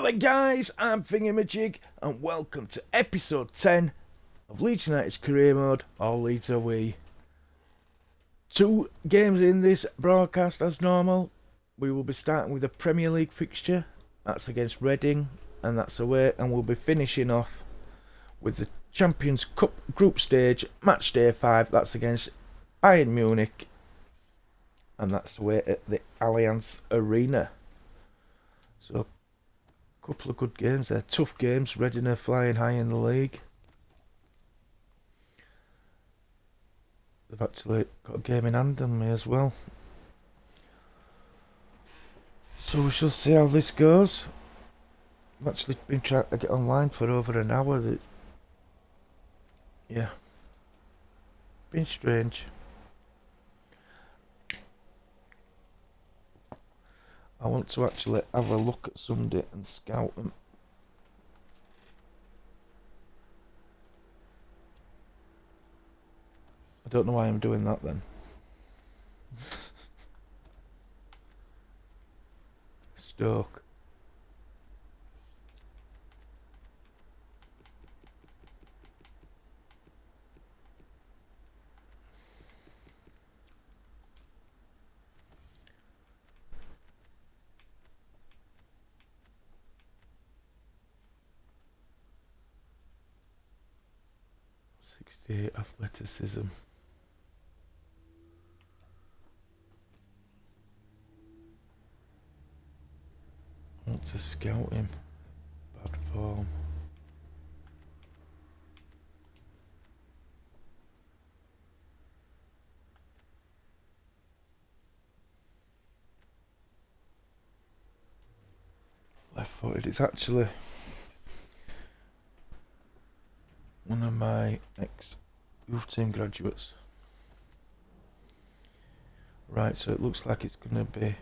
then guys, I'm FINGEYMAJIG and welcome to episode 10 of Leeds United's career mode, All Leeds Are We. 2 games in this broadcast as normal. We will be starting with a Premier League fixture, that's against Reading and that's away, and we'll be finishing off with the Champions Cup group stage, match day 5, that's against Bayern Munich and that's away at the Allianz Arena. So couple of good games there, tough games. Reading are flying high in the league. They've actually got a game in hand on me as well. So we shall see how this goes. I've actually been trying to get online for over an hour. Yeah, been strange. I want to actually have a look at somebody and scout them. I don't know why I'm doing that then. Stoke. Athleticism. I want to scout him. Bad form. Left footed. It's actually one of my ex-youth team graduates. Right, so it looks like it's going to be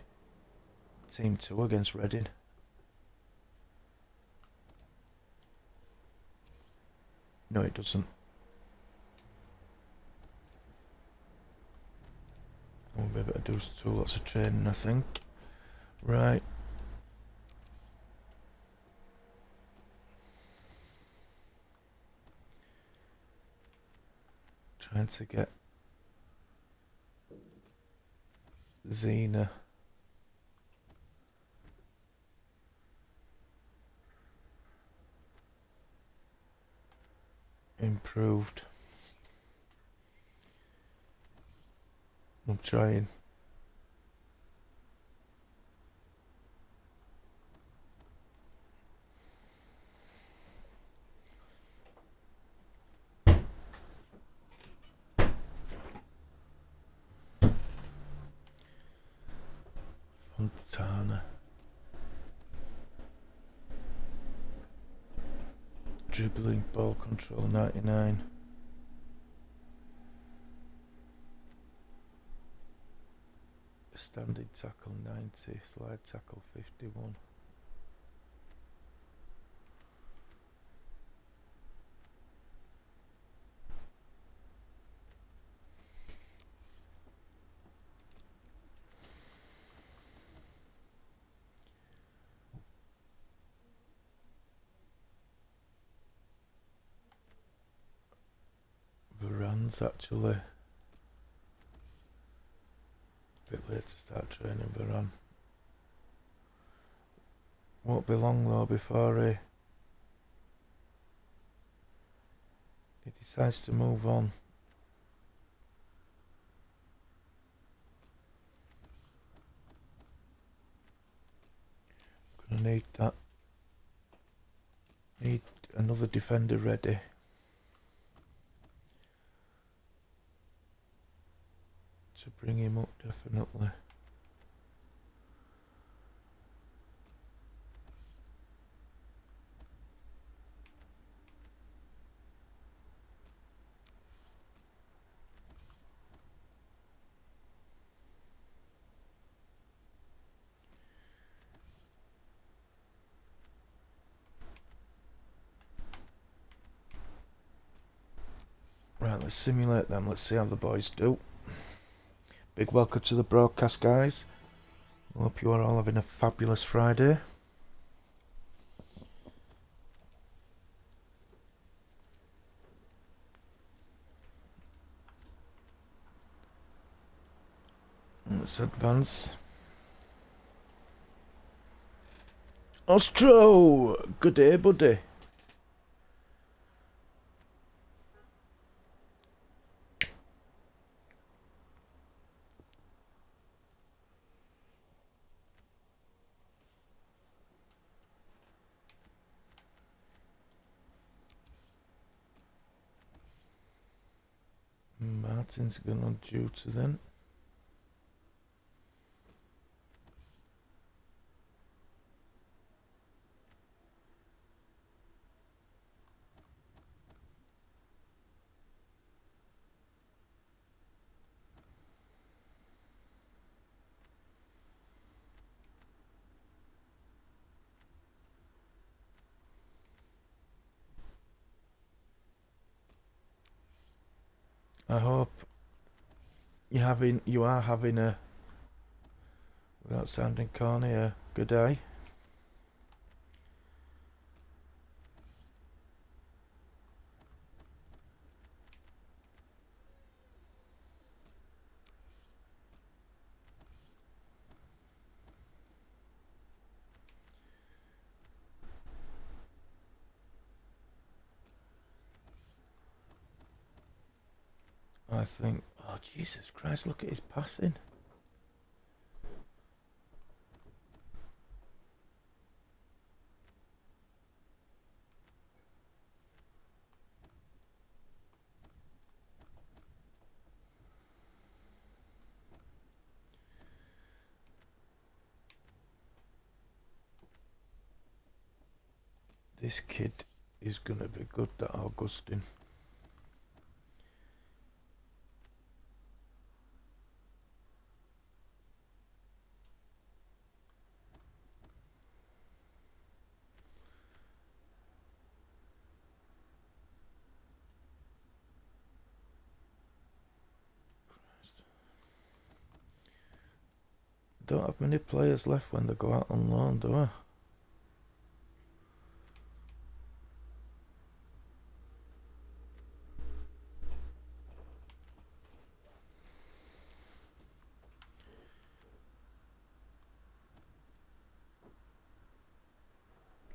Team 2 against Reading. No, it doesn't. We'll be able to do lots of training, I think. Right. Trying to get Xena. Improved. I'm trying. Fontana. Dribbling, ball control 99. Standing tackle 90, slide tackle 51. Varane's actually a bit late to start training Varane. Won't be long though before he decides to move on. Gonna need that. Need another defender ready. To bring him up, definitely. Right, let's simulate them. Let's see how the boys do. Big welcome to the broadcast, guys. I hope you are all having a fabulous Friday. Let's advance. Ostro! Good day, buddy. Martin's going on duty then. I hope you are having a, without sounding corny, a good day. I think, oh Jesus Christ, look at his passing. This kid is gonna be good, that Augustin. Don't have many players left when they go out on loan, do I?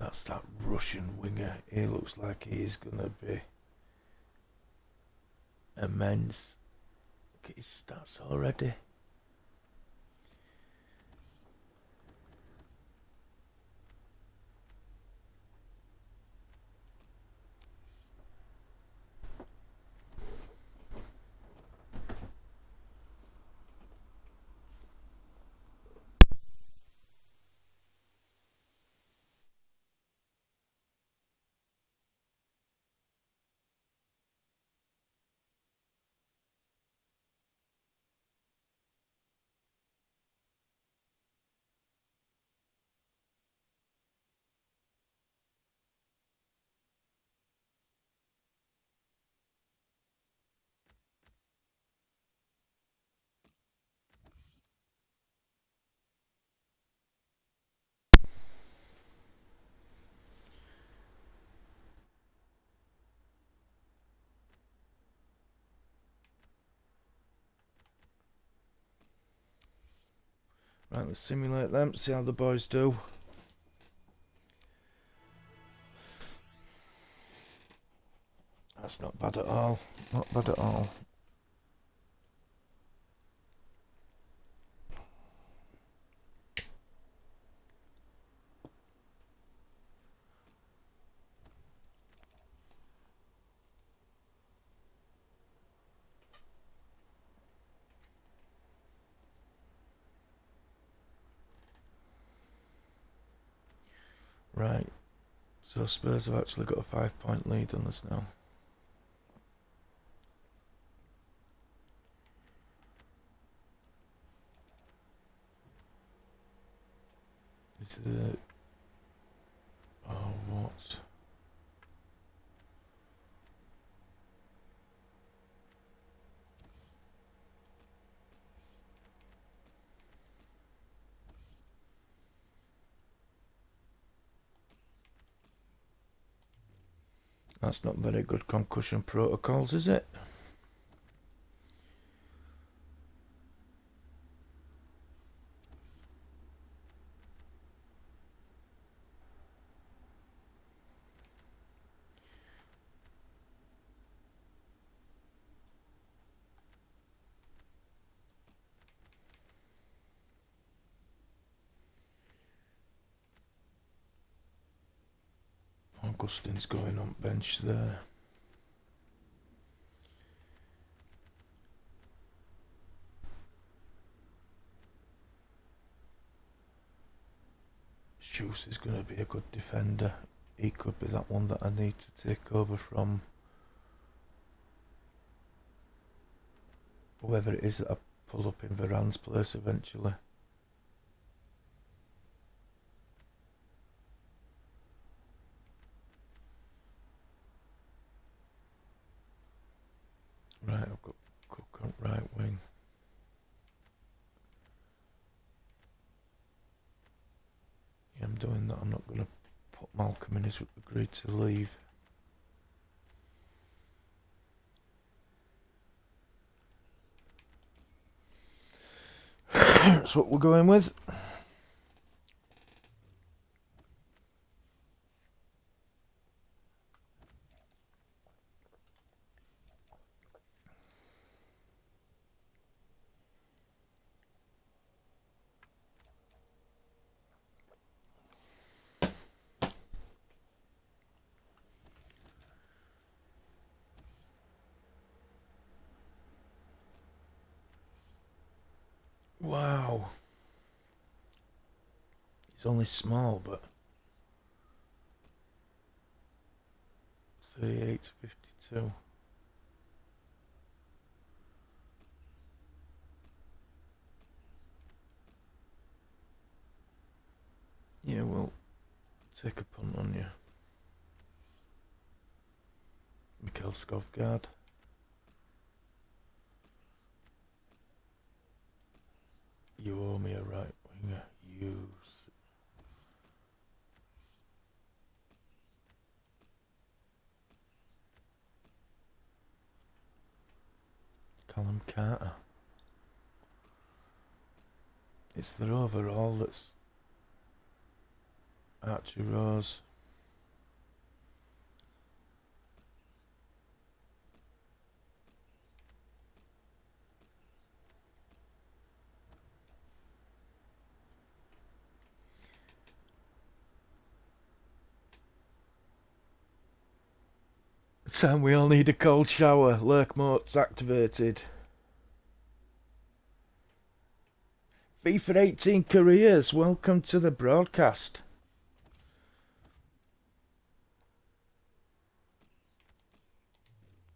That's that Russian winger. He looks like he's gonna be immense. Look at his stats already. Right, let's simulate them, see how the boys do. That's not bad at all. Not bad at all. Right, so Spurs have actually got a 5-point lead on us now. Is it? Oh, what? That's not very good concussion protocols, is it? Augustin's going on bench there. Shoes is going to be a good defender. He could be that one that I need to take over from whoever it is that I pull up in Varane's place eventually. Right, I've got Cook on right wing. Yeah, I'm doing that. I'm not going to put Malcolm in. He's agreed to leave. That's what we're going with. Wow. He's only small, but 38 to 52. Yeah, we'll take a punt on you. Mikhail Skovgard. You owe me a right winger. Use. Callum Carter. It's the overall that's Archie Rose. Time we all need a cold shower. Lurk mode's activated. FIFA 18 careers, welcome to the broadcast.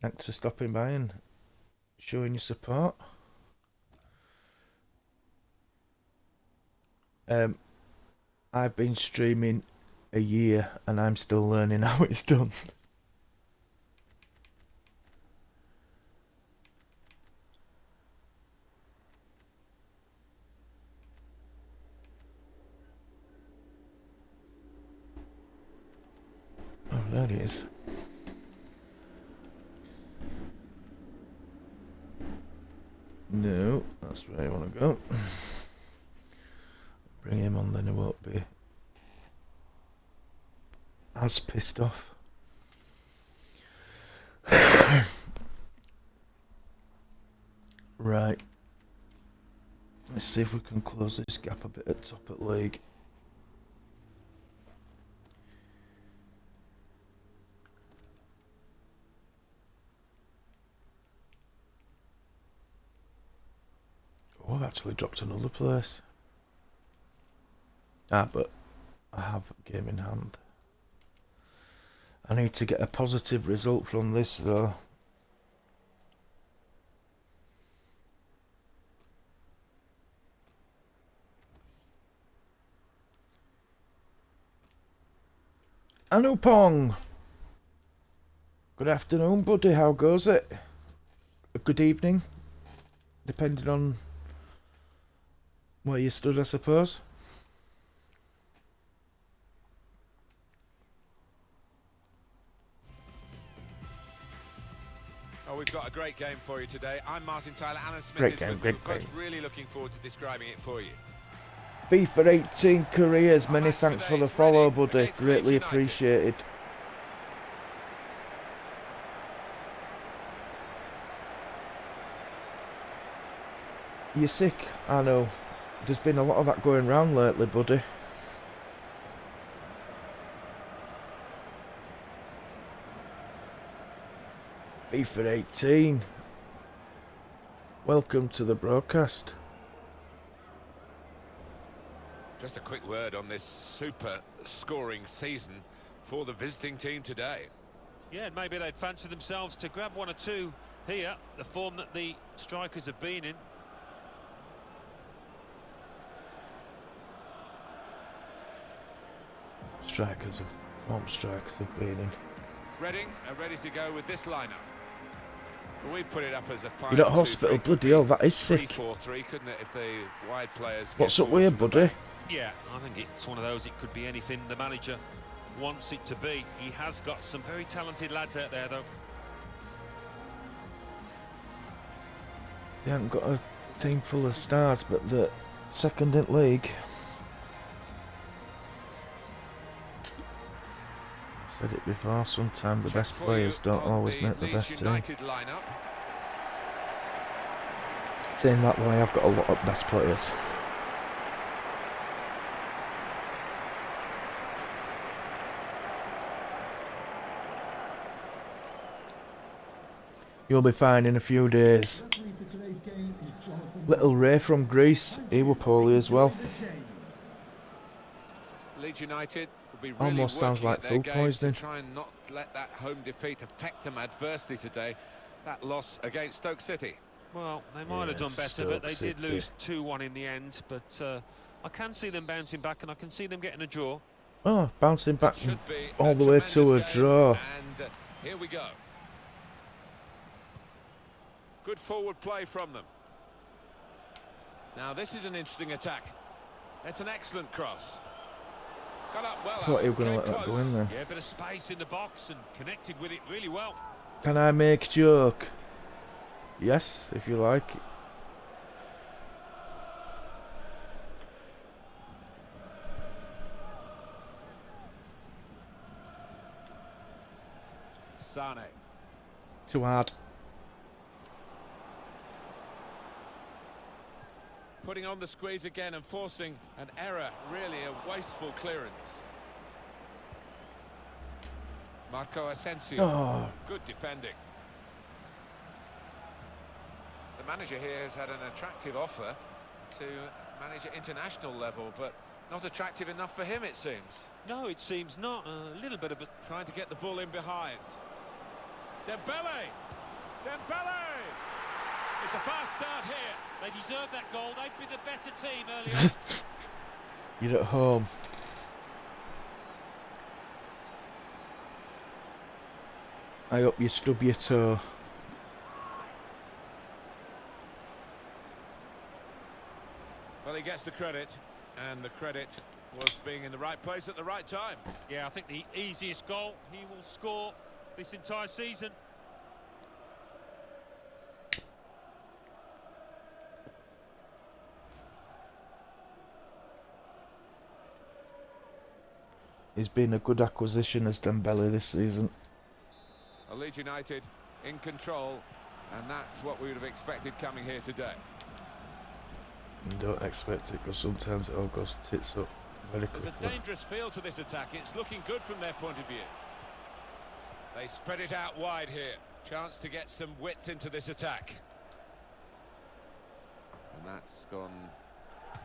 Thanks for stopping by and showing your support. I've been streaming a year and I'm still learning how it's done. Oh, there it is. No, that's where I want to go. Bring him on, then he won't be as pissed off. Right. Let's see if we can close this gap a bit at top at league. Oh, I've actually dropped another place. But I have a game in hand. I need to get a positive result from this though. Anupong! Good afternoon, buddy. How goes it? A good evening, depending on where you stood, I suppose. Oh, we've got a great game for you today. I'm Martin Tyler, Alan Smith. Great game, great game. Really looking forward to describing it for you. FIFA 18 careers, many thanks for the follow, buddy. Greatly appreciated. You're sick, I know. There's been a lot of that going round lately, buddy. FIFA 18. Welcome to the broadcast. Just a quick word on this super scoring season for the visiting team today. Yeah, maybe they'd fancy themselves to grab one or two here, the form that the strikers have been in. Form strikers have been in. Reading are ready to go with this lineup. We put it up as a 5-2-3. You're at hospital, bloody hell, that is sick. 3-4-3, couldn't it, if the wide players... What's up with you, buddy? Yeah, I think it's one of those, it could be anything the manager wants it to be. He has got some very talented lads out there, though. They haven't got a team full of stars, but the second in league. Said it before, sometimes the best players don't always make the best team. Saying that way, I've got a lot of best players. You'll be fine in a few days. Little Ray from Greece, he were poorly as well. Leeds United will be really almost sounds like food poisoning. To try and not let that home defeat affect them adversely today. That loss against Stoke City. Well, they might have done better, but they did lose 2-1 in the end. But I can see them bouncing back, and I can see them getting a draw. Oh, bouncing back all the way to a draw. And here we go. Good forward play from them. Now this is an interesting attack. It's an excellent cross. Got up well. I thought he was going to let that go in there. Yeah, a bit of space in the box and connected with it really well. Can I make a joke? Yes, if you like. Sane. Too hard. Putting on the squeeze again and forcing an error, really a wasteful clearance. Marco Asensio, Oh. Good defending. The manager here has had an attractive offer to manage at international level, but not attractive enough for him, it seems. No, it seems not. A little bit of a... Trying to get the ball in behind. Dembele! Dembele! It's a fast start here. They deserve that goal. They'd be the better team earlier. You're at home. I hope you stub your toe. Well, he gets the credit, and the credit was being in the right place at the right time. Yeah, I think the easiest goal he will score this entire season. He's been a good acquisition as Dembele this season. Leeds United in control, and that's what we would have expected coming here today. And don't expect it, because sometimes it all goes tits up very quickly. There's a dangerous feel to this attack. It's looking good from their point of view. They spread it out wide here. Chance to get some width into this attack. And that's gone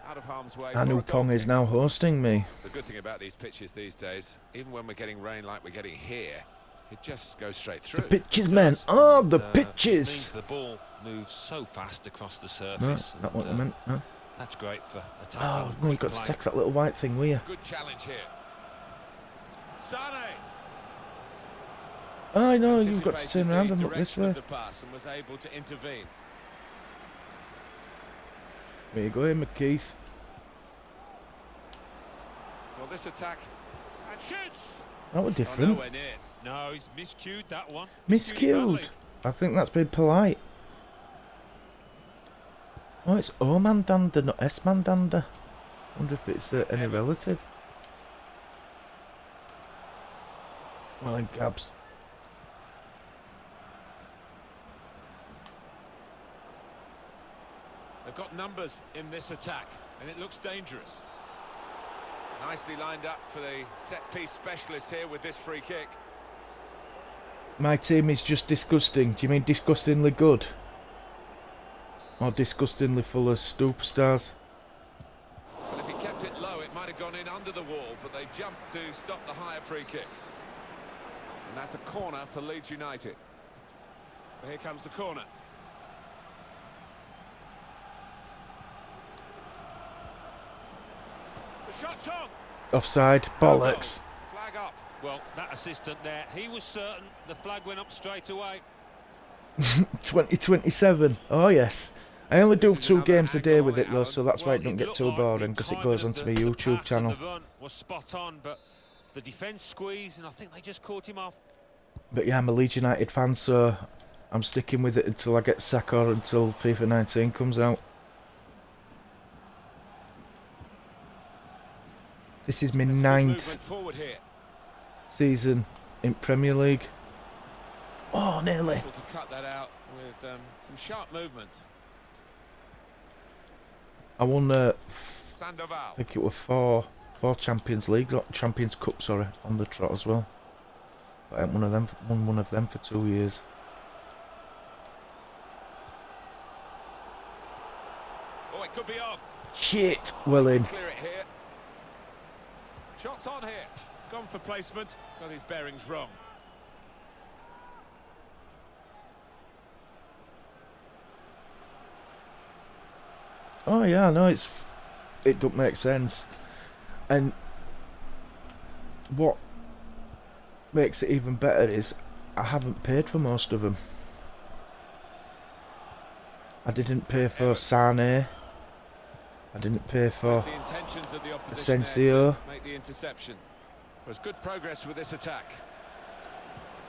out of harm's way. Anu Pong is now hosting me. The good thing about these pitches these days, even when we're getting rain like we're getting here, it just goes straight through. The pitches, man. Oh, the It pitches. means the ball moves so fast across the surface. No, not what I meant. No. That's great for attacking. Oh, no, you've got to take that little white thing with you. Good challenge here. Sane. Oh, no, you've got to turn around and look this way. The pass and was able to intervene. There you go, McKeith. Well, this attack and shoots. That was Oh, different. nowhere near. No, he's miscued that one. Miscued. badly. I think that's been polite. Oh, it's O-Mandanda, not S-Mandanda. Wonder if it's any relative. Well, in Gabs. They've got numbers in this attack, and it looks dangerous. Nicely lined up for the set-piece specialist here with this free kick. My team is just disgusting. Do you mean disgustingly good? Or disgustingly full of superstars? Well, if he kept it low, it might have gone in under the wall, but they jumped to stop the higher free kick. And that's a corner for Leeds United. Well, here comes the corner. The shot's on. Offside. Bollocks. Flag up. Well, that assistant there, he was certain the flag went up straight away. 2027. Oh yes. I only do This is 2 another games a day angle with on it it, though, Alan. so that's why it Well, don't get looked too like boring, the because it timing goes of onto the- my the YouTube pass channel. and the run was spot on, but the defence squeezed, and I think they just caught him off. But yeah, I'm a Leeds United fan, so I'm sticking with it until I get Saka or until FIFA 19 comes out. This is my There's good 9th movement forward here. season in Premier League. Oh, nearly. Able to cut that out with some sharp movement. I won, I Sandoval. think it was four Champions League, not Champions Cup, sorry, on the trot as well. But I haven't won one of them for 2 years. Oh, it could be on. Shit, well in. Clear it here. Shots on here. Gone for placement. Got his bearings wrong. Oh yeah, no, it don't make sense. And what makes it even better is I haven't paid for most of them. I didn't pay for Sane. I didn't pay for The intentions of the opposition Asensio. there to make the interception. There's good progress with this attack.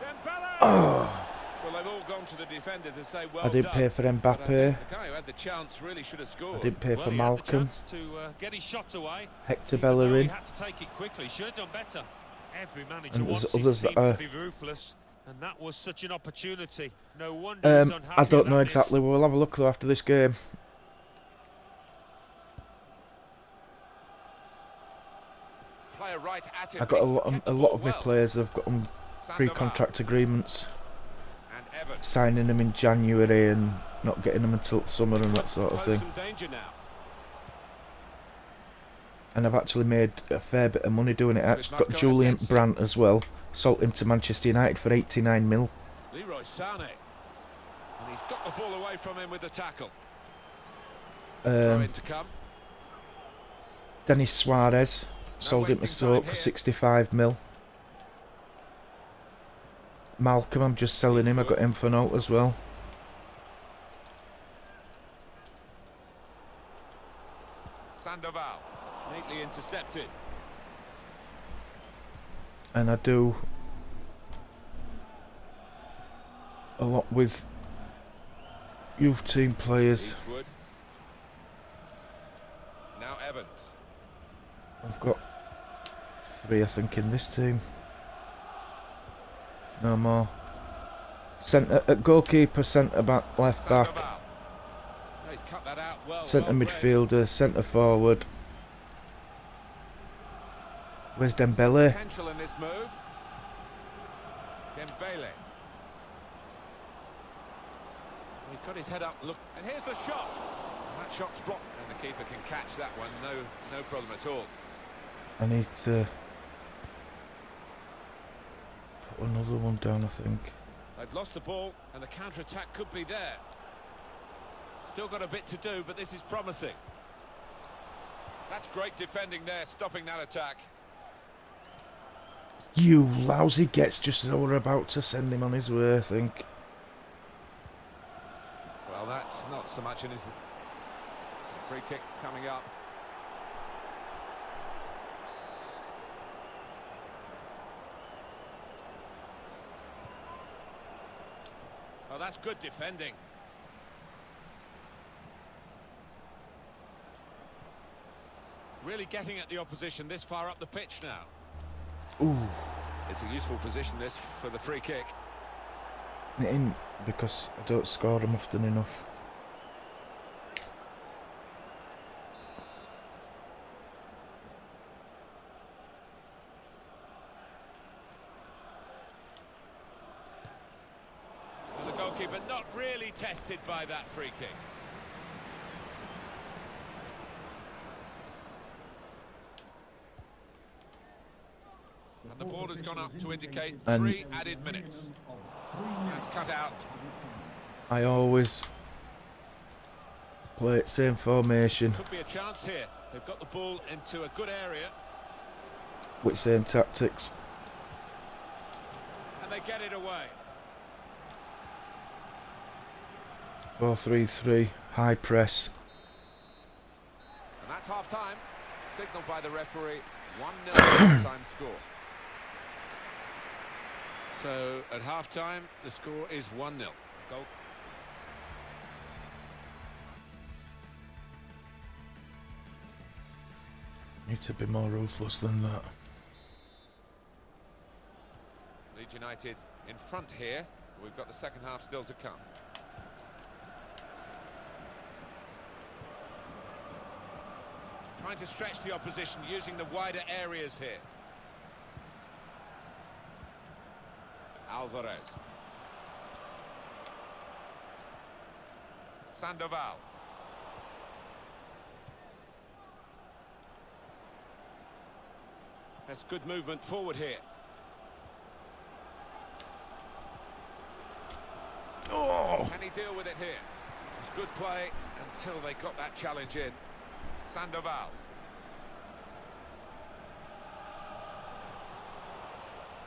Dembele! Oh, Well, they've all gone to the defender to say well I didn't done. pay for But I think Mbappe. the guy who had the chance really should have I scored. didn't pay Well, for he had the Malcolm. chance to get his shot away. Hector Even though he Bellerin. had to take it quickly. Should have done better. Every manager And there's wants others his that team are- to be ruthless, and that was such an opportunity. No wonder he's unhappy I don't know about this. exactly. We'll have a look though after this game. Player right at him. I got He's a kept the lot ball of my well. players have got pre-contract agreements, And Evans. signing them in January and not getting them until summer and that sort of Pose thing. some danger now. And I've actually made a fair bit of money doing it. I've It's got not Julian gonna Brandt as well. Sold him to Manchester United for 89 mil. Leroy Sané. And he's got the ball away from him with the tackle. Throw in to come. Denis Suarez, sold him to wasting Stoke time for here. 65 mil. Malcolm, I'm just selling him. I got him for note as well. Sandoval. Neatly intercepted. And I do a lot with youth team players. Eastwood. Now Evans. I've got 3, I think, in this team. No more. Centre, goalkeeper, centre back, left back, Sandoval. No, he's cut that out well. centre well read. midfielder, centre forward. Where's Dembele? Potential in this move. Dembele. He's got his head up. Look, and here's the shot. And that shot's blocked, and the keeper can catch that one. No problem at all. I need to put another one down, I think. They've lost the ball, and the counter-attack could be there. Still got a bit to do, but this is promising. That's great defending there, stopping that attack. You lousy gets just as we're about to send him on his way, I think. Well, that's not so much anything. Free kick coming up. Oh, that's good defending. Really getting at the opposition this far up the pitch now. Ooh, It's a useful position, this, for the free kick. in because I don't score them often enough. but not really tested by that free kick. And the ball has gone up to indicate 3 added minutes. That's cut out. I always play it same formation Could be a chance here. They've got the ball into a good area. with same tactics. And they get it away. 4-3-3, high press. And that's half-time. Signalled by the referee. 1-0 half-time score. So at half-time, the score is 1-0. Goal. Need to be more ruthless than that. Leeds United in front here. We've got the second half still to come. Trying to stretch the opposition using the wider areas here. Alvarez. Sandoval. That's good movement forward here. Oh! Can he deal with it here? It's good play until they got that challenge in. Sandoval.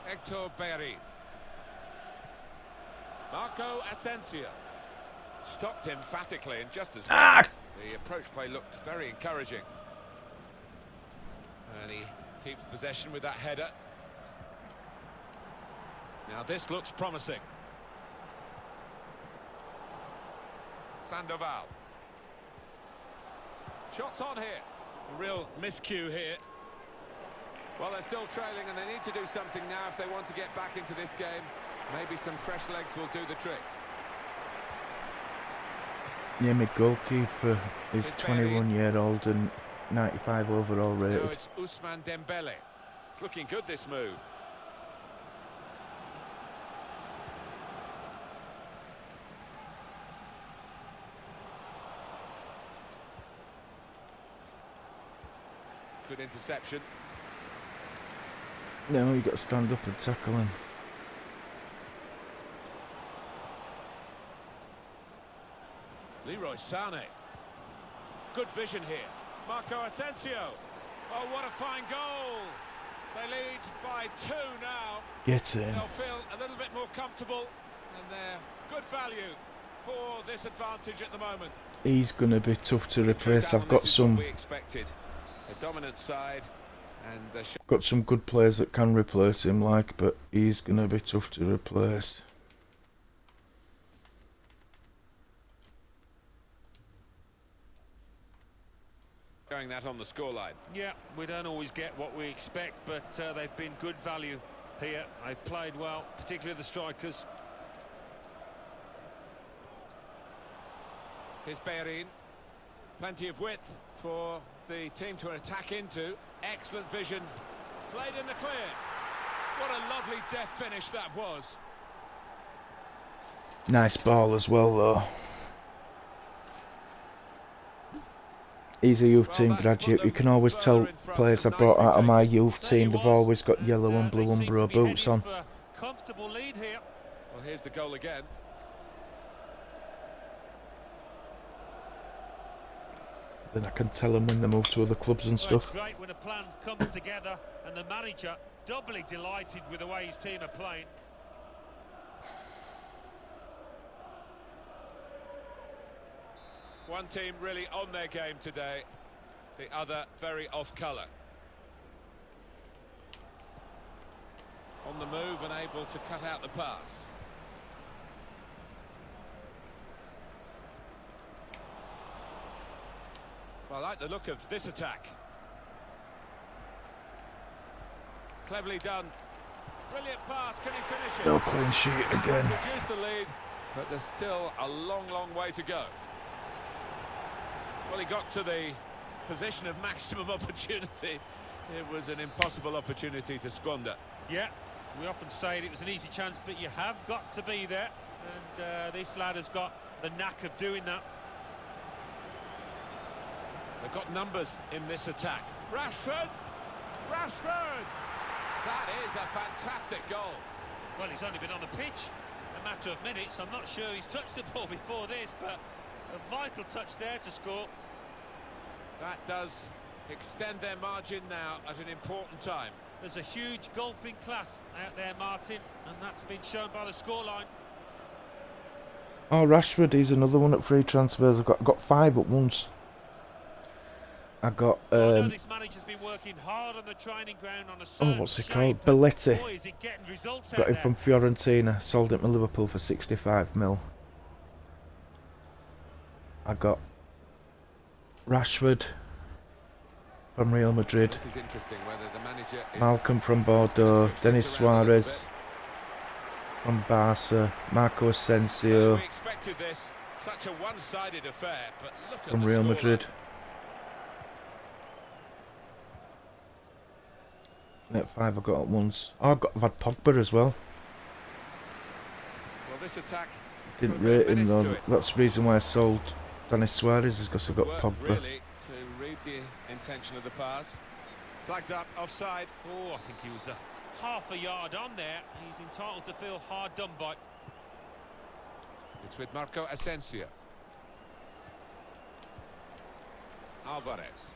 Hector Bayern. Marco Asensio. Stopped emphatically and just as well. The approach play looked very encouraging. And he keeps possession with that header. Now this looks promising. Sandoval. Shots on here. A real miscue here. Well, they're still trailing and they need to do something now if they want to get back into this game. Maybe some fresh legs will do the trick. Yeah, my goalkeeper is 21-year-old and 95 overall rated. Now it's Ousmane Dembele. It's looking good, this move. Good interception. No, you got to stand up and tackle him. Leroy Sané. Good vision here. Marco Asensio. Oh, what a fine goal. They lead by 2 now. Get in. They'll feel a little bit more comfortable, and they're good value for this advantage at the moment. He's going to be tough to replace. I've got some we expected. A dominant side, and got some good players that can replace him, but he's going to be tough to replace. showing that on the scoreline. Yeah, we don't always get what we expect, but they've been good value here. They've played well, particularly the strikers. Here's Bayern. Plenty of width for the team to attack into. Excellent vision. Played in the clear. What a lovely deft finish that was. Nice ball as well, though. He's a youth team graduate. You can always tell players I brought out of my youth team, they've always got yellow and blue Umbro boots on. Comfortable lead here. Well, here's the goal again. Then I can tell them when they move to other clubs and stuff. It's great when a plan comes together and the manager doubly delighted with the way his team are playing. One team really on their game today, the other very off colour. On the move and able to cut out the pass. Well, I like the look of this attack. Cleverly done. Brilliant pass, can he finish it? No clean sheet again. Reduce the lead, but there's still a long, long way to go. Well, he got to the position of maximum opportunity. It was an impossible opportunity to squander. Yeah, we often say it was an easy chance, but you have got to be there. And this lad has got the knack of doing that. They've got numbers in this attack. Rashford! Rashford! That is a fantastic goal. Well, he's only been on the pitch a matter of minutes. I'm not sure he's touched the ball before this, but a vital touch there to score. That does extend their margin now at an important time. There's a huge golfing class out there, Martin, and that's been shown by the scoreline. Oh, Rashford, he's another one at free transfers. I've got 5 at once. I got I know this manager's been working hard on the training ground on a certain what's it shape, called? but Belletti. boy, is he getting results Got out him there. from Fiorentina. Sold him to Liverpool for 65 mil. I got Rashford from Real Madrid. This is interesting whether the manager is Malcolm from Bordeaux. Denis Suarez from Barca. Marco Asensio We expected this, such a one-sided affair, but look at from the Real scoreline. Madrid. Net 5 I got at once. Oh, I've had Pogba as well. Well, this attack Didn't put a rate him menace though. to it. That's the reason why I sold Denis Suarez, is because I got Worked Pogba. really to read the intention of the pass. Flags up, offside. Oh, I think he was half a yard on there. He's entitled to feel hard done by. It's with Marco Asensio. Alvarez.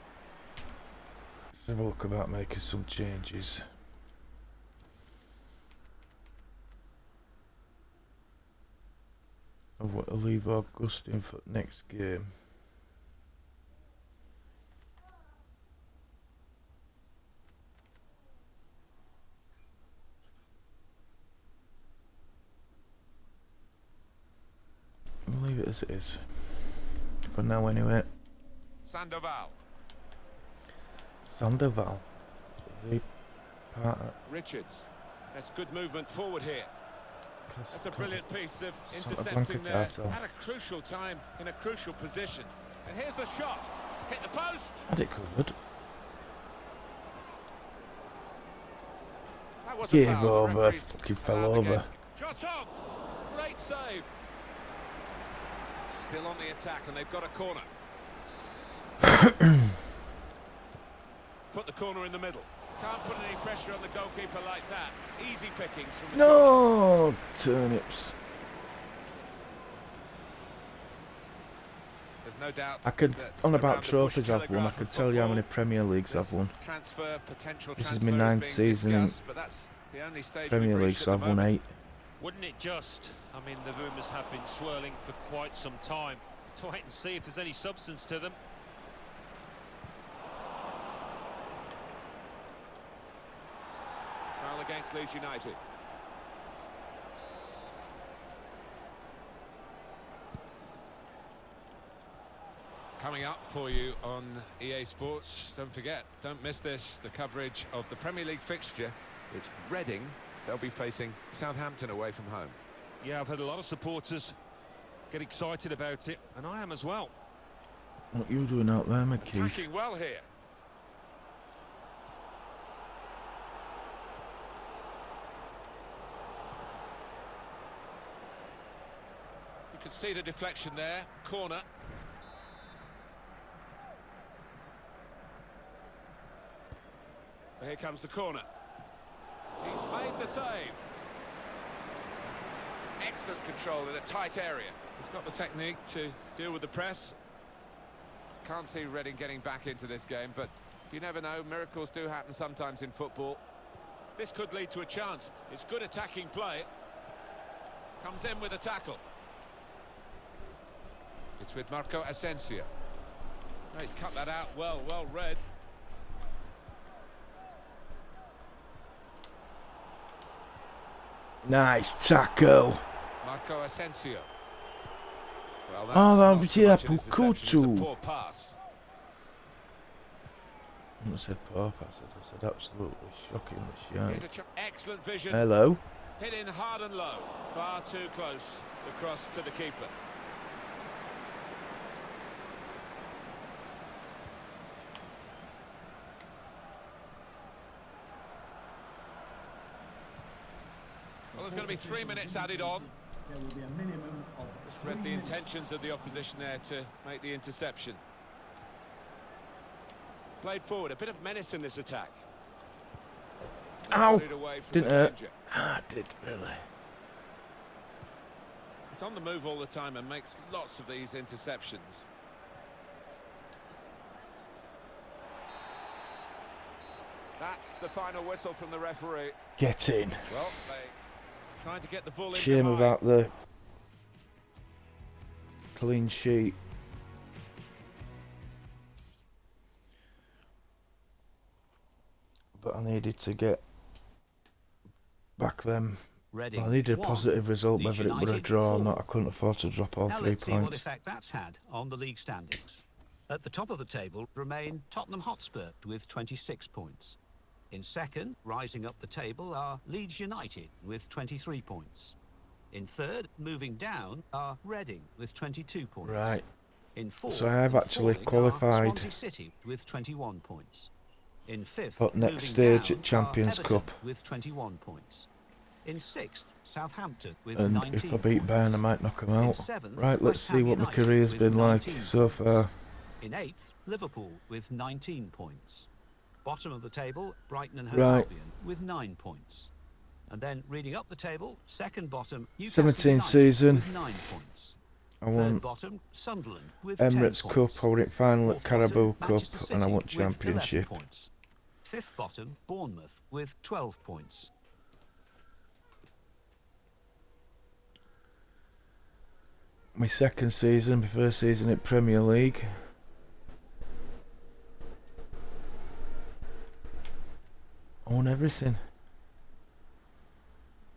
Let's have a look about making some changes. I want to leave Augustine for next game. I'll leave it as it is. For now anyway. Sandoval. Sandoval. The part Richards. That's good movement forward here. That's a brilliant piece of Santa intercepting Blanca there. cartel. At a crucial time, in a crucial position. And here's the shot. Hit the post. Had it covered. That was a Give foul. The over. referee's Fucking fell allowed over. against. Shot on. Great save. Still on the attack, and they've got a corner. Put the corner in the middle. Can't put any pressure on the goalkeeper like that. Easy pickings from the corner. No turnips. There's no doubt. I could, that on around about the bush trophies I've won, I telegraph could of tell you how many football, Premier Leagues I've this won. potential This is transfer my 9th being season in discussed, but that's the only stage Premier we've League, reached so at I've the won moment. 8. Wouldn't it just? I mean, the rumours have been swirling for quite some time. Let's wait and see if there's any substance to them. Foul against Leeds United. Coming up for you on EA Sports, don't forget, don't miss this, the coverage of the Premier League fixture. It's Reading, they'll be facing Southampton away from home. Yeah, I've had a lot of supporters get excited about it, and I am as well. What you doing out there, McKeith? Attacking well here. You can see the deflection there, corner. Here comes the corner. He's made the save. Excellent control in a tight area. He's got the technique to deal with the press. Can't see Reading getting back into this game, but you never know, miracles do happen sometimes in football. This could lead to a chance. It's good attacking play. Comes in with a tackle. It's with Marco Asensio. Oh, he's cut that out well read. Nice tackle. Marco Asensio. Well, that's Oh, not that so was much an interception as a Pukutu. poor pass. I said poor pass, I said absolutely shocking the Here's shite. a excellent vision. Hello. Hit in hard and low. Far too close. The cross to the keeper. Well, there's going to be 3 minutes added on. There will be a minimum of Just 3 read the minutes. intentions of the opposition there to make the interception. Played forward, a bit of menace in this attack. Ow! Got it away from Didn't the hurt. danger. Ah, it did, really. He's on the move all the time and makes lots of these interceptions. That's the final whistle from the referee. Get in. Well, they trying to get the ball in Shame behind. about the clean sheet. But I needed to get back them. Reading Well, I needed a 1, positive result, Leeds whether it were a United draw or 4. not. I couldn't afford to drop all Now 3 let's see what points. effect that's had on the league standings. At the top of the table remain Tottenham Hotspur with 26 points. In second, rising up the table, are Leeds United with 23 points. In third, moving down, are Reading with 22 points. Right. In fourth, So I have and actually falling, are qualified Swansea City with 21 points. In fifth, for next moving stage down, at Champions are Everton Cup. with 21 points. In sixth, Southampton with And 19 if I beat points. Bayern, I might knock them In out. seventh, Right, let's West see Ham what my United career's with been like 19 so points. far. In eighth, Liverpool with 19 points. Bottom of the table, Brighton and Hove Right. Albion with 9 points. And then reading up the table, second bottom, Newcastle 17 United season. with 9 points. I Third won bottom, Sunderland with 10 Emirates points. Cup, I won it final at Fourth bottom, Carabao Cup, Manchester and I City won with 11 Championship. points. Fifth bottom, Bournemouth with 12 points. My second season, my first season at Premier League. I won everything.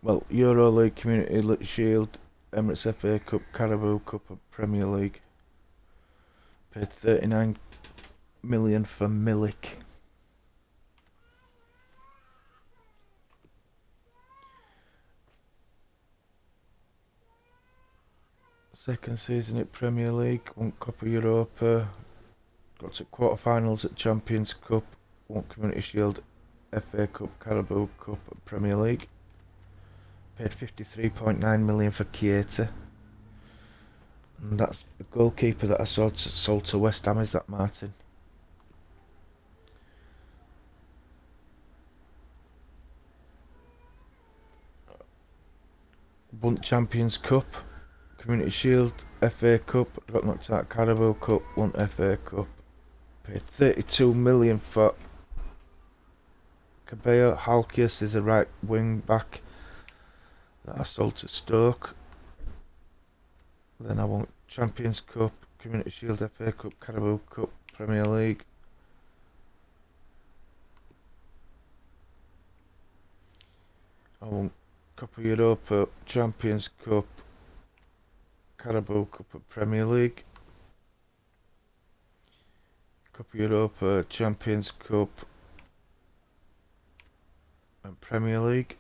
Well, Euro League, Community Shield, Emirates FA Cup, Carabao Cup, and Premier League. Paid 39 million for Milik. Second season at Premier League, won Cup of Europa, got to quarterfinals at Champions Cup, won Community Shield, FA Cup, Carabao Cup, and Premier League. Paid 53.9 million for Keita. And that's the goalkeeper that I sold to West Ham, is that Martin? Won Champions Cup, Community Shield, FA Cup, got knocked out Carabao Cup, won FA Cup. Paid 32 million for Cabello. Halkias is a right wing back that I sold to Stoke. Then I won Champions Cup, Community Shield, FA Cup, Carabao Cup, Premier League. I won Cup of Europa, Champions Cup, Carabao Cup, and Premier League. Cup of Europa, Champions Cup, and Premier League.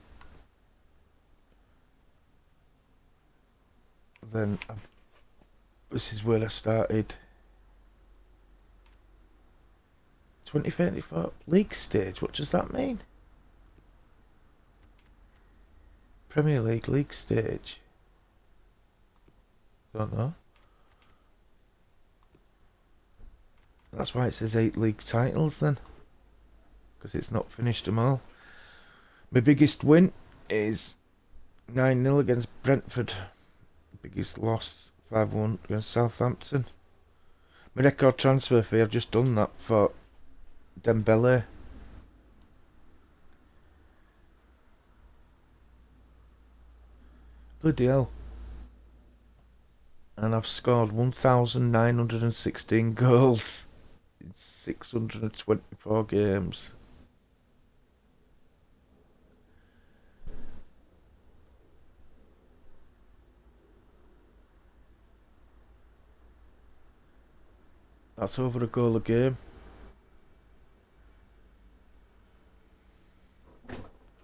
Then this is where I started. 2024 league stage. What does that mean? Premier League league stage. Don't know. That's why it says 8 league titles then, because it's not finished them all. My biggest win is 9-0 against Brentford. Biggest loss 5-1 against Southampton. My record transfer fee, I've just done that for Dembele. Bloody hell. And I've scored 1,916 goals in 624 games. That's over a goal a game.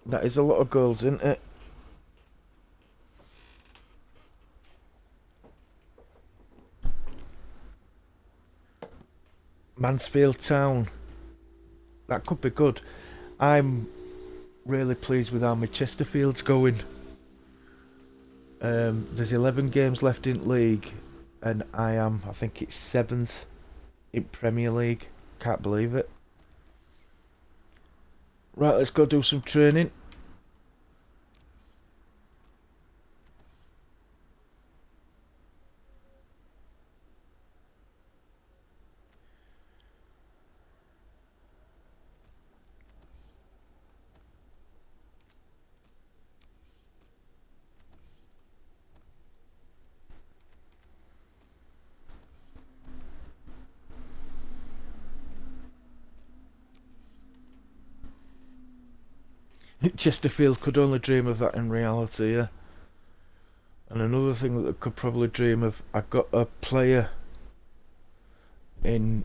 That is a lot of goals, isn't it? Mansfield Town. That could be good. I'm really pleased with how my Chesterfield's going. There's 11 games left in league, and I think it's 7th in Premier League. Can't believe it. Right, let's go do some training. Chesterfield could only dream of that in reality, yeah. And another thing that I could probably dream of, I got a player in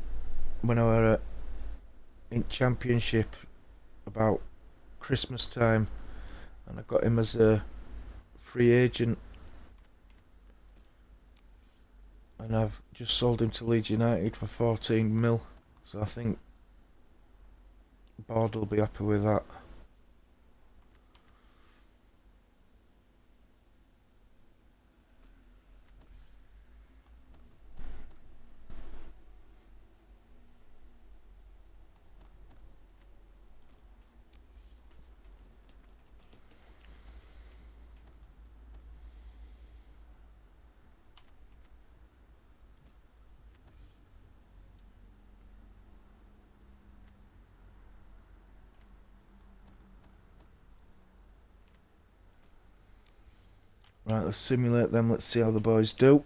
when I were in Championship about Christmas time, and I got him as a free agent, and I've just sold him to Leeds United for 14 mil. So I think Board will be happy with that. Right, let's simulate them. Let's see how the boys do.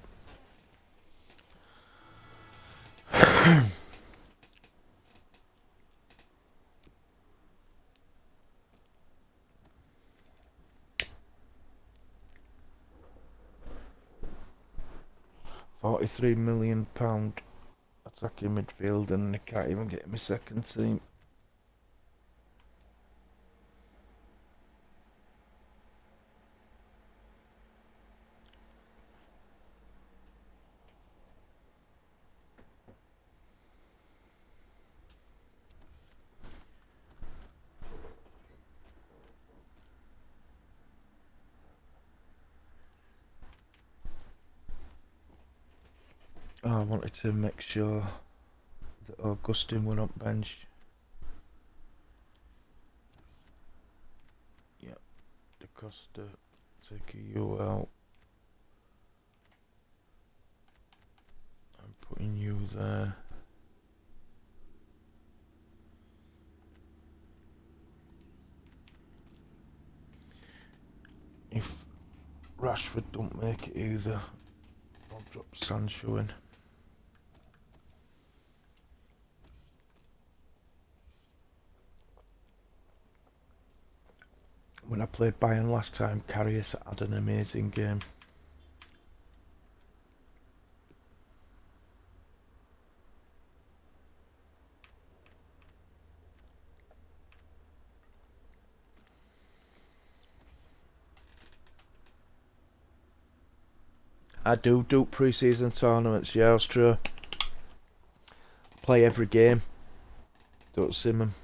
£43 million attacking midfield, and they can't even get my second team. I wanted to make sure that Augustine were not benched. Yep, Da Costa, take you out. I'm putting you there. If Rashford don't make it either, I'll drop Sancho in. When I played Bayern last time, Karius had an amazing game. I do pre-season tournaments, yeah, it's true. Play every game. Don't sim them.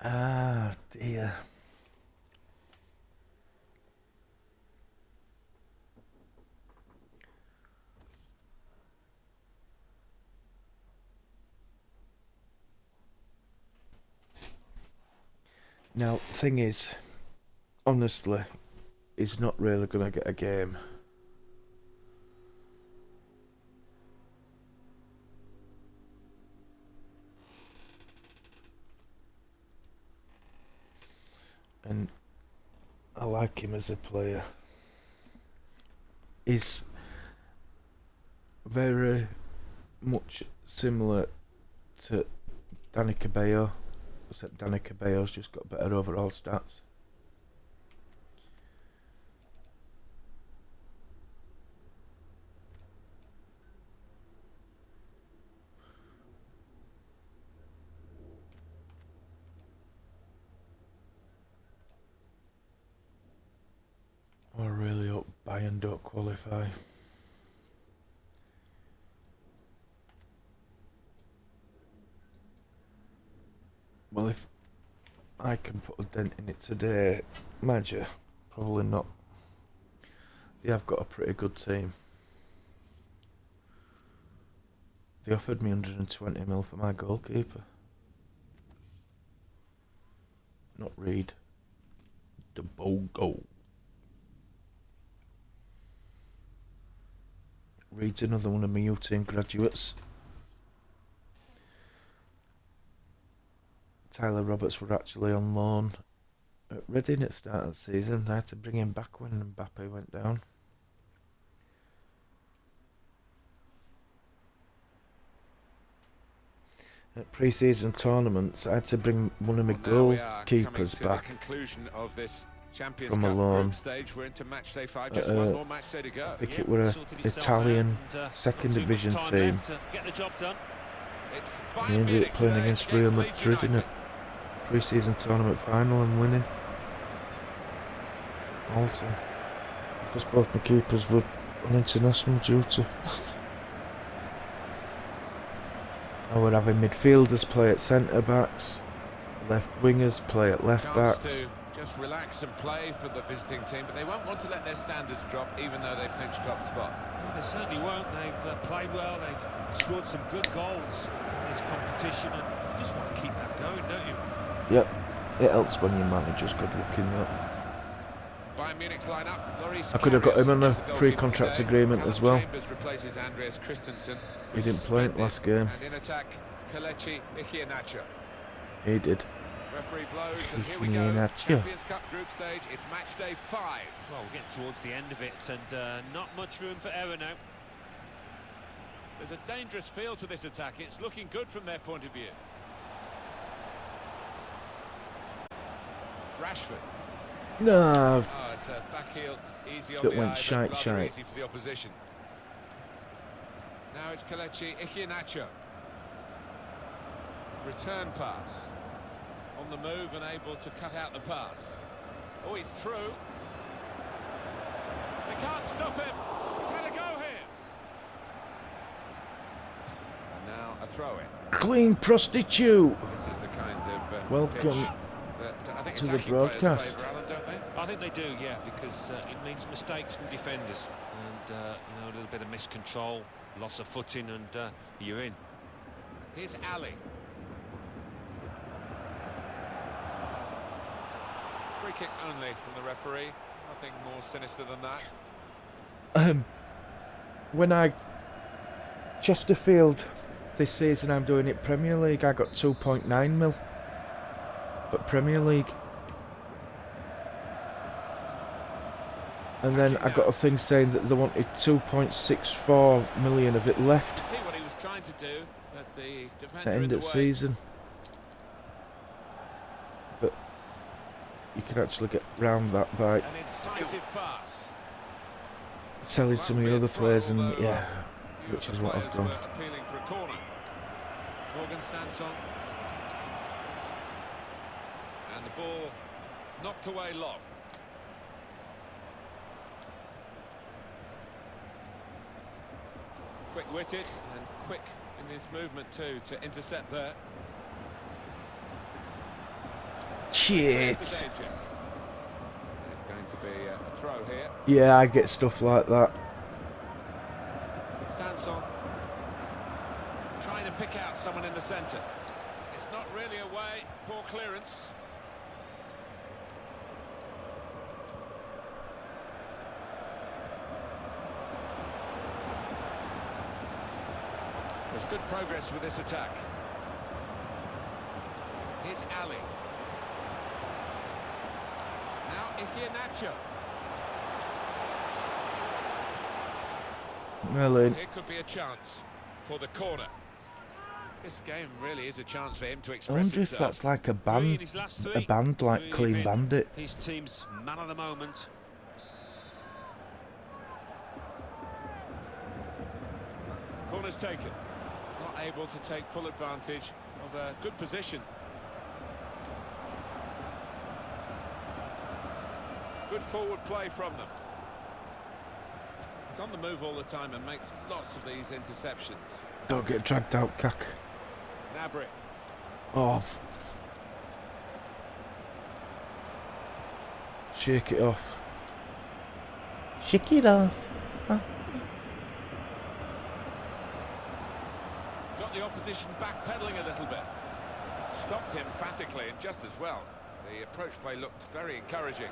Ah, dear. Now, thing is, honestly, he's not really going to get a game. And I like him as a player. He's very much similar to Danny Cabello, except Danny Cabello's just got better overall stats. then don't qualify. Well, if I can put a dent in it today, Major, probably not. They have got a pretty good team. They offered me 120 mil for my goalkeeper. Not Reed. The Bogo. Reed's another one of my U-team graduates. Tyler Roberts were actually on loan at Reading at the start of the season. I had to bring him back when Mbappe went down. At pre-season tournaments, I had to bring one of my goalkeepers back from a loan. We're into match day 5, I just one more match day to go. think it were an Italian second division team. He ended up playing against Real Madrid in a pre-season tournament final and winning. Also, because both the keepers were on international duty. I would having midfielders play at centre backs, left wingers play at left backs. Just relax and play for the visiting team, but they won't want to let their standards drop, even though they clinched top spot. Well, they certainly won't. They've played well. They've scored some good goals in this competition, and you just want to keep that going, don't you? Yep, it helps when your manager's good looking. That. Bayern Munich's lineup. I could have got him on a pre-contract agreement as well. He didn't play it last game. And in attack, Kelechi Iheanacho. He did. Referee blows, and here we go. Iheanacho. Champions Cup group stage. It's match day 5. Well, we're getting towards the end of it, and not much room for error now. There's a dangerous feel to this attack. It's looking good from their point of view. Rashford. No, Oh, it's a back heel, easy on that the went eye, shite, but rather shite. easy for the opposition. Now it's Kelechi Iheanacho. Return pass. On the move and able to cut out the pass. Oh, he's through. They can't stop him. He's had a go here. And now a throw-in. clean prostitute. This is the kind of Welcome pitch that I think to the attacking players broadcast. favour, Alan, don't they? I think they do, yeah, because it means mistakes from defenders, and you know, a little bit of miscontrol, loss of footing, and you're in. Here's Ali. Free kick only from the referee. Nothing more sinister than that. When I Chesterfield this season, I'm doing it Premier League. I got 2.9 mil, but Premier League. And then I got a thing saying that they wanted 2.64 million of it left See what he was trying to do, but the at defender the in end the of way. season. But you can actually get round that by An incisive pass. selling some of the other players, and Although, yeah, few which of is the what I've players done. were appealing for a corner. Morgan Sanson. And the ball knocked away long. Quick-witted and quick in his movement too to intercept there. Shit. There's the danger. It's going to be a throw here. Yeah, I get stuff like that. Sanson trying to pick out someone in the centre. It's not really away. Poor clearance. There's good progress with this attack. Here's Ali. Now Iheanacho. Well, Here could be a chance for the corner. This game really is a chance for him to I express wonder if himself. that's like a Three in band, his last a three. band like Really Clean been Bandit. His team's man of the moment. Corner's taken. Not able to take full advantage of a good position. Good forward play from them. He's on the move all the time and makes lots of these interceptions. Don't get dragged out, Cack. Gnabry. Oh. Shake it off. Shake it off. Huh? Got the opposition backpedaling a little bit. Stopped him emphatically and just as well. The approach play looked very encouraging.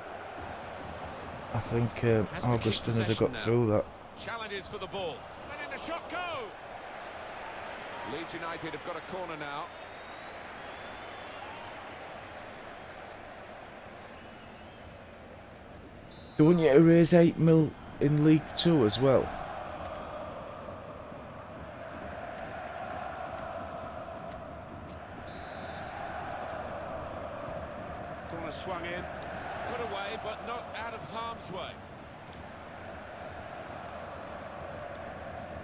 I think Has to keep Augustin would have possession got now. through that. Challenges for the ball. Letting the shot go! Leeds United have got a corner now. They want you to raise 8 mil in League 2 as well. Corner swung in. Put away, but not out of harm's way.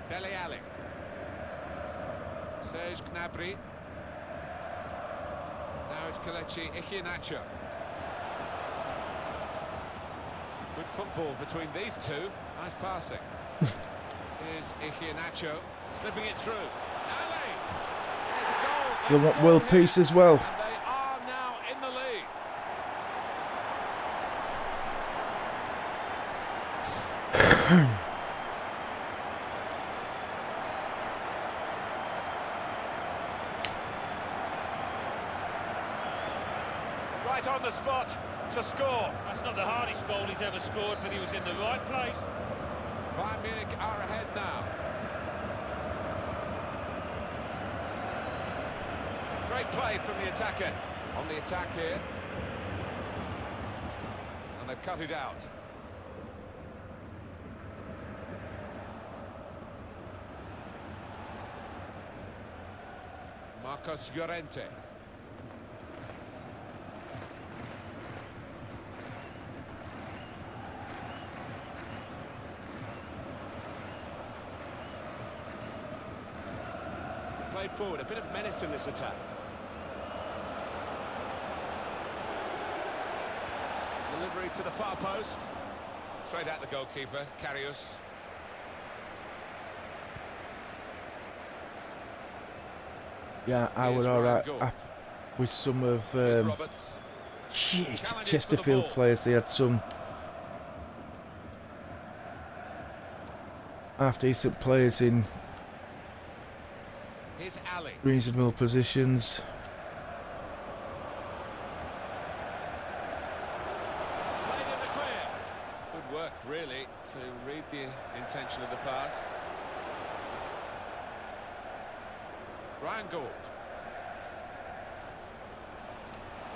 Dele Alli. Serge Gnabry. Now it's Kelechi Iheanacho. Good football between these two. Nice passing. Here's Iheanacho slipping it through. Ali! There's a goal. They want world peace as well. And they are now in the lead. Right on the spot to score. That's not the hardest goal he's ever scored, but he was in the right place. Bayern Munich are ahead now. Great play from the attacker. On the attack here. And they've cut it out. Marcos Llorente. Played forward, a bit of menace in this attack. Delivery to the far post. Straight at the goalkeeper, Karius. Yeah, I Here's was Ryan alright Gould. with some of Here's Roberts. shit Challenges for the Chesterfield ball. players. They had some half decent players in Here's Ali. reasonable positions. Played in the clear. Good work, really, to read the intention of the pass. Ryan Gould.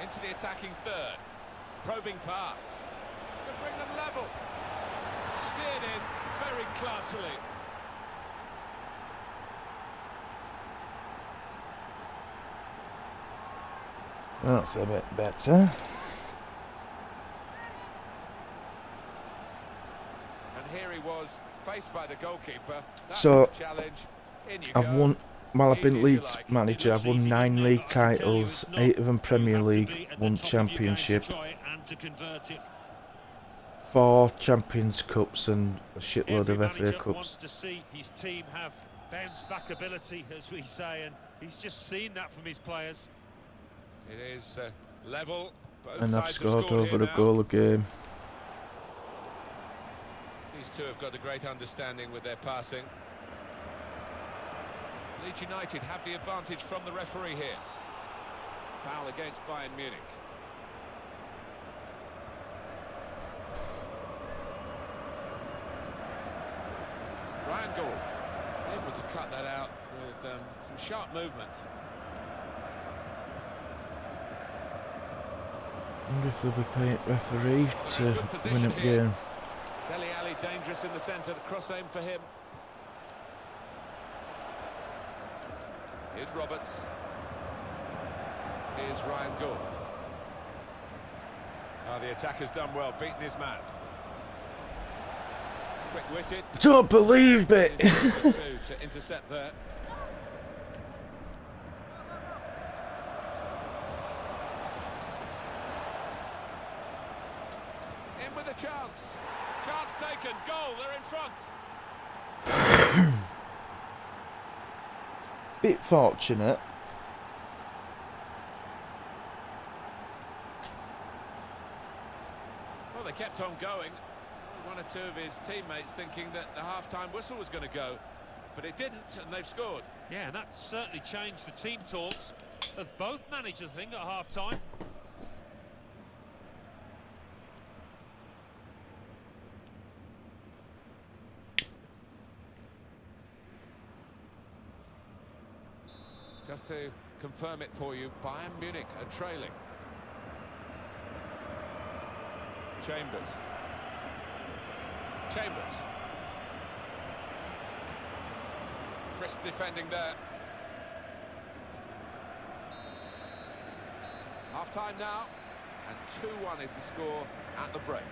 Into the attacking third. Probing pass. To bring them level. Steered in very classily. That's a bit better. And here he was, faced by the goalkeeper. That's So, the challenge. In you I've go. won. While I've Easy been as you Leeds like. manager, I've won 9 league titles, 8 of them Premier League, 1 Championship, 4 Champions Cups and a shitload of FA Wants Cups. to see his team have bounce back ability, as we say, and he's just seen that from his players. It is level. Both And I've sides have scored scored over here a now. goal a game. These two have got a great understanding with their passing. Leeds United have the advantage from the referee here. Foul against Bayern Munich. Ryan Gould able to cut that out with some sharp movement. I wonder if they'll be paying referee to Good position win a here. game. Dele Alli dangerous in the centre, the cross aim for him. Here's Roberts. Here's Ryan Gould. The attacker's done well, beaten his man. Quick-witted. Don't believe it! To intercept there. In with a chance. Chance taken. Goal. They're in front. bit fortunate. Well, they kept on going. One or two of his teammates thinking that the half-time whistle was going to go, but it didn't, and they've scored. Yeah, and that certainly changed the team talks of both managers, I think, at half-time. Just to confirm it for you, Bayern Munich are trailing. Chambers. Crisp defending there. Half-time now, and 2-1 is the score at the break.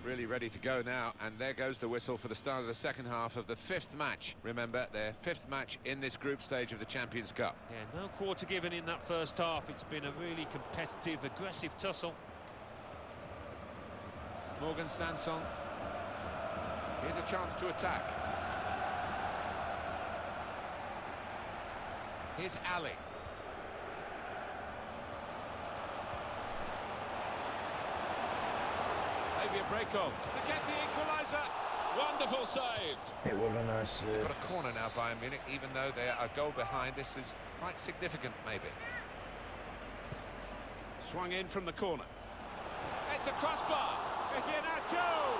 Really ready to go now, and there goes the whistle for the start of the second half of the fifth match. Remember, their fifth match in this group stage of the Champions Cup. Yeah, no quarter given in that first half. It's been a really competitive, aggressive tussle. Morgan Sanson. Here's a chance to attack. Here's Ali. Maybe a break on. To get the equaliser. Wonderful save. It was a nice save. Got a corner now, Bayern Munich, even though they are a goal behind. This is quite significant, maybe. Swung in from the corner. It's the crossbar. Iheanacho.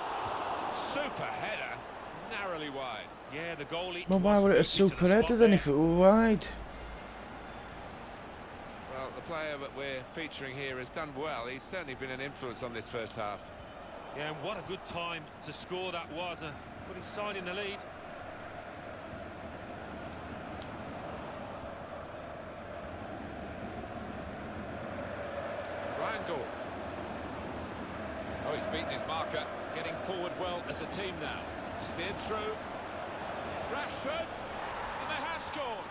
Super header, narrowly wide. Yeah, the goalie. Well, why would it a super header then if it were wide? Well, the player that we're featuring here has done well. He's certainly been an influence on this first half. Yeah, and what a good time to score that was. Put his side in the lead. Ryan Gould. Oh, he's beaten his marker. Getting forward well as a team now. Steered through. Rashford. And they have scored.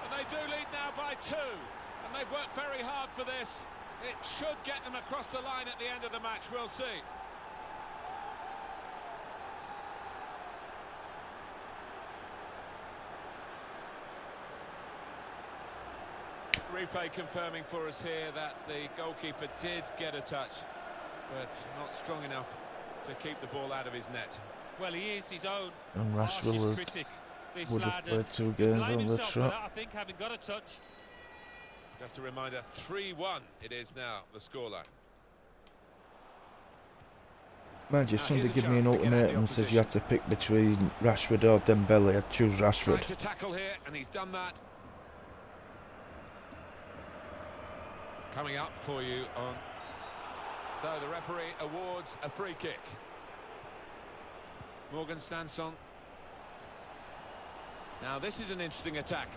And they do lead now by 2. And they've worked very hard for this. It should get them across the line at the end of the match. We'll see. Replay confirming for us here that the goalkeeper did get a touch, but not strong enough to keep the ball out of his net. Well, he is his own And harshest Rashford critic. This would have lad, played 2 he'll games blame on the himself for trot. that, I think, having got a touch. Just a reminder, 3-1 it is now, the scoreline. Mind you, Now, somebody here's a gave me an chance to get out ultimatum the and said you had to pick between Rashford or Dembele. I'd choose Rashford. Trying to tackle here, and he's done that. Coming up for you on... So the referee awards a free kick. Morgan Sanson. Now this is an interesting attack.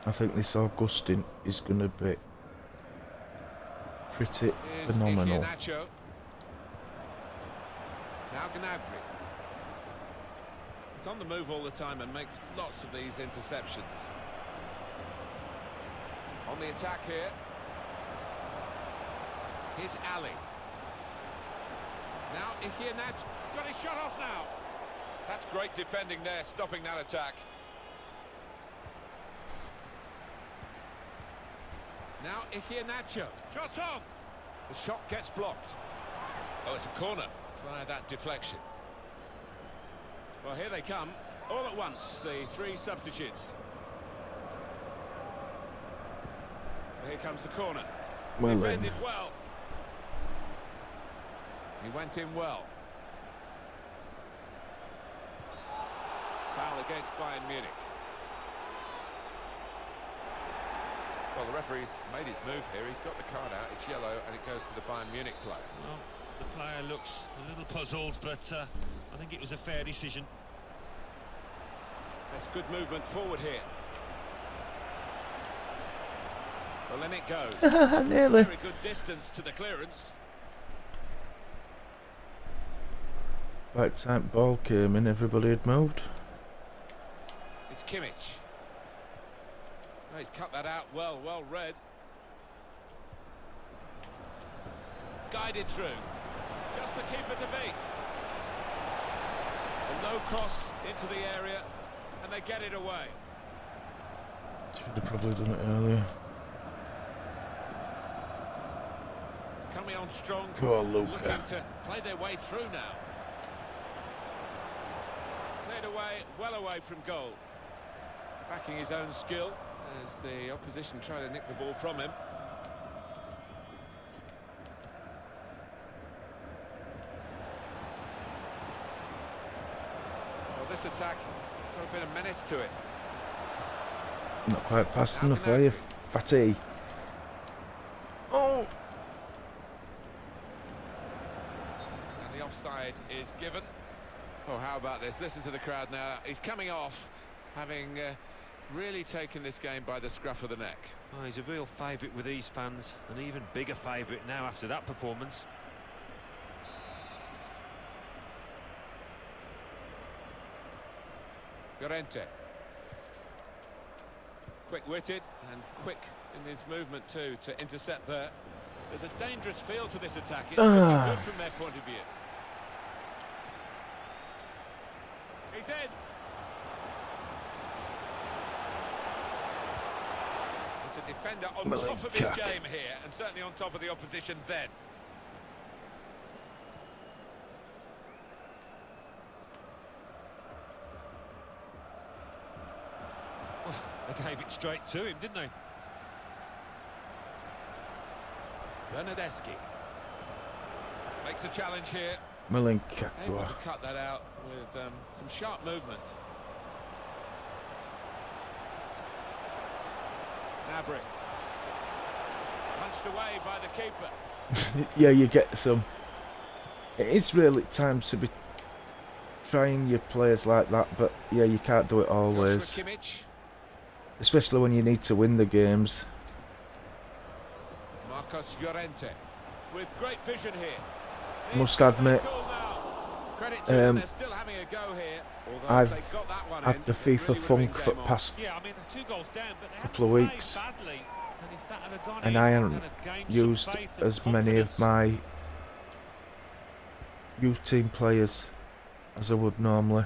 I think this Augustin is going to be pretty Here's phenomenal. Iheanacho. Now Gnabry. He's on the move all the time and makes lots of these interceptions. On the attack here. Here's Ali. Now Iheanacho. He's got his shot off now. That's great defending there, stopping that attack. Now Iheanacho. Shot on. The shot gets blocked. Oh, it's a corner via that deflection. Well, here they come, all at once, the 3 substitutes. Well, here comes the corner. Well Defended then. well. He went in well. Foul against Bayern Munich. Well, the referee's made his move here. He's got the card out. It's yellow, and it goes to the Bayern Munich player. Well, the player looks a little puzzled, but I think it was a fair decision. That's good movement forward here. Well, in it goes. Nearly. Very good distance to the clearance. Right time ball came in, everybody had moved. It's Kimmich. Oh, he's cut that out well read. Guided through. Just the keeper to beat. A low cross into the area, and they get it away. Should have probably done it earlier. Coming on strong. Poor Luca. Looking to play their way through now. Played away, well away from goal. Backing his own skill as the opposition try to nick the ball from him. Well, this attack got a bit of menace to it. Not quite fast enough, are you, Fatty? Oh! And the offside is given. Oh, how about this? Listen to the crowd now. He's coming off, having really taken this game by the scruff of the neck. Oh, he's a real favourite with these fans, an even bigger favourite now after that performance. Llorente. Quick-witted and quick in his movement too to intercept there. There's a dangerous feel to this attack. It's looking good from their point of view. He's in. It's a defender on top of his game here, and certainly on top of the opposition then. Well, they gave it straight to him, didn't they? Bernardeschi makes a challenge here. Malinka. Able to cut that out with some sharp movement. Gnabry. Punched away by the keeper. Yeah, you get some. It is really time to be trying your players like that, but yeah, you can't do it always. Especially when you need to win the games. Marcos Llorente with great vision here. Must admit, they're still having a go here. I've had the FIFA funk for the past couple of weeks, and I haven't used as many of my youth team players as I would normally.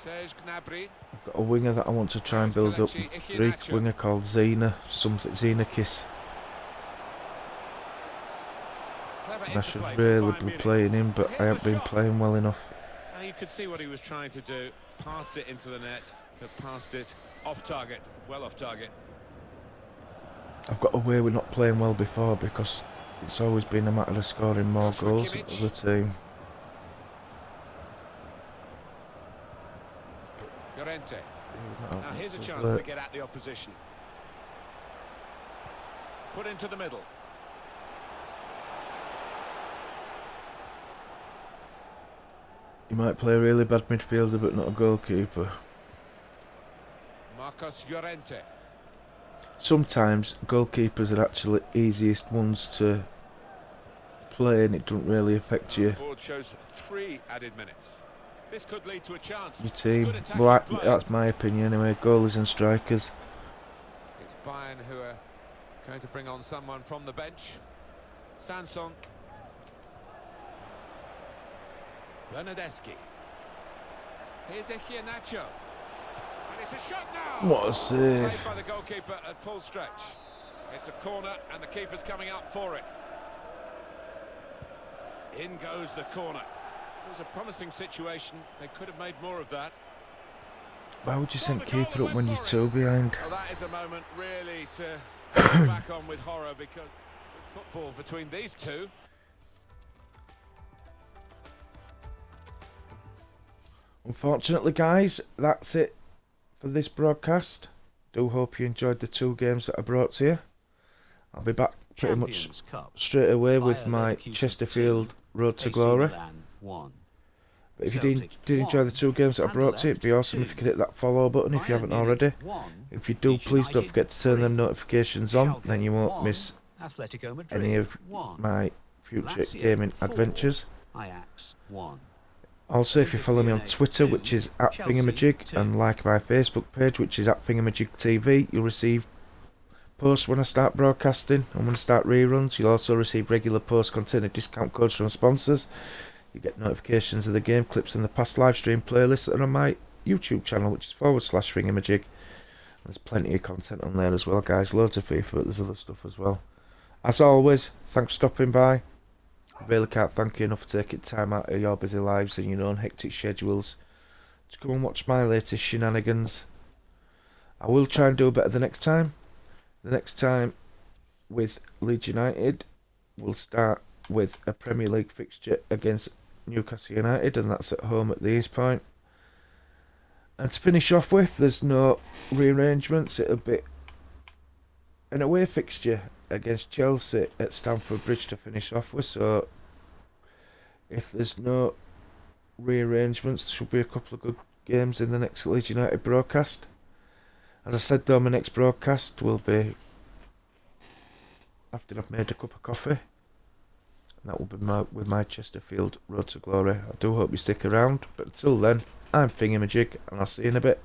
I've got a winger that I want to try and build up, a Greek winger called Xena, something Xenakis. And I should really be playing him, but I haven't been playing well enough. And you could see what he was trying to do. Passed it into the net, but passed it off target, well off target. I've got away with not playing well before because it's always been a matter of scoring more goals than the team. Llorente. Now here's a chance to get at the opposition. Put into the middle. You might play a really bad midfielder but not a goalkeeper. Marcos Llorente. Sometimes goalkeepers are actually the easiest ones to play and it doesn't really affect you. The board shows 3 added minutes. This could lead to a chance. Your team. Well, that's my opinion anyway. Goalies and strikers. It's Bayern who are going to bring on someone from the bench. Sanson. Bernardeschi. Here's Iheanacho. And it's a shot now! What a save. Saved by the goalkeeper at full stretch. It's a corner and the keeper's coming up for it. In goes the corner. It was a promising situation. They could have made more of that. Why would you send keeper up when you're 2 behind? Well, that is a moment really to look back on with horror because football between these two. unfortunately, guys, that's it for this broadcast. Do hope you enjoyed the 2 games that I brought to you. I'll be back pretty much Champions Cup. straight away with Bayern my Leverkusen Chesterfield 2, Road to AC Glory. Milan 1. But if you Celtic did enjoy the 2 games that I and brought to you, it'd be awesome if you could hit that follow button if you Bayern haven't Munich already. 1, If you do, Leeds please don't United forget to turn them 3, notifications on, Schalke then you won't 1, miss Atletico Madrid any of 1, my future Lazio gaming 4, adventures. Ajax 1. Also, if you follow me on Munich Twitter, 2, which is at Chelsea FINGEYMAJIG, 2. and like my Facebook page, which is at FINGEYMAJIG TV, you'll receive posts when I start broadcasting and when I start reruns. You'll also receive regular posts containing discount codes from sponsors. You get notifications of the game clips and the past live stream playlists that are on my YouTube channel, which is /FINGEYMAJIG. There's plenty of content on there as well, guys. Loads of FIFA, but there's other stuff as well. As always, thanks for stopping by. I really can't thank you enough for taking time out of your busy lives and your own hectic schedules to come and watch my latest shenanigans. I will try and do better the next time. The next time with Leeds United, we'll start with a Premier League fixture against Newcastle United, and that's at home at the East Point. And to finish off with, there's no rearrangements. It'll be an away fixture against Chelsea at Stamford Bridge to finish off with. So if there's no rearrangements, there should be a couple of good games in the next Leeds United broadcast. As I said though, my next broadcast will be after I've made a cup of coffee. And that will be with my Chesterfield Road to Glory. I do hope you stick around, but until then, I'm FINGEYMAJIG, and I'll see you in a bit.